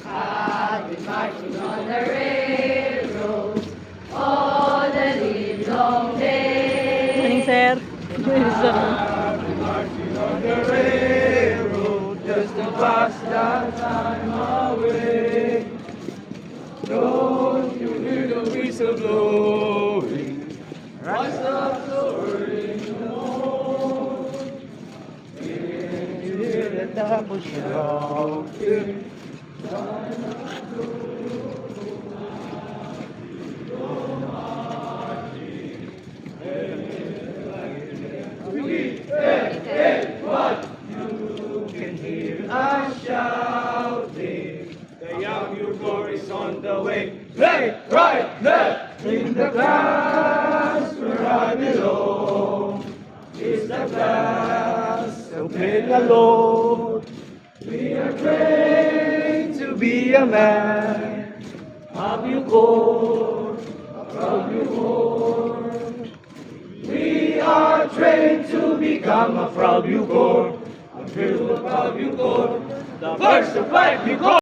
I've been marching on the railroad all the livelong day. Morning, sir. Marching on the railroad just to pass that time away. Don't you hear the whistle blowing? Rise up so early in the morning. Can't you hear the double shouting? You can hear us shouting. The young Yugor is on the way. Left, right, left. In the class where I belong is the class of alone. We are trained to be a man. Of Yugor, of Yugor. We are trained to become a proud Yugor. Until the proud Yugor, the first of life Yugor.